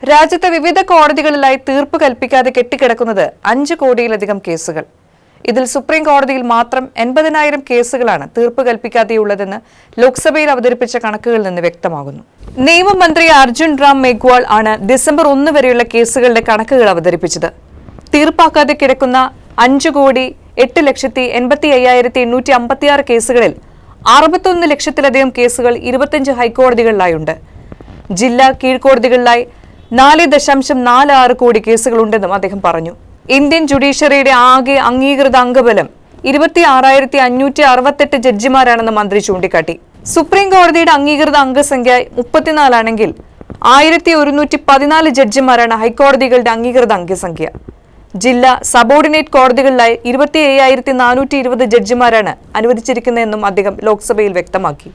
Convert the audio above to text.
രാജ്യത്തെ വിവിധ കോടതികളിലായി തീർപ്പ് കൽപ്പിക്കാതെ കെട്ടിക്കിടക്കുന്നത് 5 കോടിയിലധികം കേസുകൾ. ഇതിൽ സുപ്രീം കോടതിയിൽ മാത്രം 80,000 കേസുകളാണ് തീർപ്പ് കൽപ്പിക്കാതെയുള്ളതെന്ന് ലോക്സഭയിൽ അവതരിപ്പിച്ച കണക്കുകളിൽ നിന്ന് വ്യക്തമാകുന്നു. നിയമമന്ത്രി അർജുൻ റാം മേഘ്വാൾ ആണ് ഡിസംബർ 1 വരെയുള്ള കേസുകളുടെ കണക്കുകൾ അവതരിപ്പിച്ചത്. തീർപ്പാക്കാതെ കിടക്കുന്ന 5,08,85,856 കേസുകളിൽ 61 ലക്ഷത്തിലധികം കേസുകൾ 25 ഹൈക്കോടതികളിലായുണ്ട്. ജില്ലാ കീഴ്ക്കോടതികളിലായി 4.46 കോടി കേസുകളുണ്ടെന്നും അദ്ദേഹം പറഞ്ഞു. ഇന്ത്യൻ ജുഡീഷ്യറിയുടെ ആകെ അംഗീകൃത അംഗബലം 26,568 ജഡ്ജിമാരാണെന്ന് മന്ത്രി ചൂണ്ടിക്കാട്ടി. സുപ്രീം കോടതിയുടെ അംഗീകൃത അംഗസംഖ്യ 34 ആണെങ്കിൽ 1,114 ജഡ്ജിമാരാണ് ഹൈക്കോടതികളുടെ അംഗീകൃത അംഗസംഖ്യ. ജില്ലാ സബോർഡിനേറ്റ് കോടതികളിലായി 27,420 ജഡ്ജിമാരാണ് അനുവദിച്ചിരിക്കുന്നതെന്നും അദ്ദേഹം ലോക്സഭയിൽ വ്യക്തമാക്കി.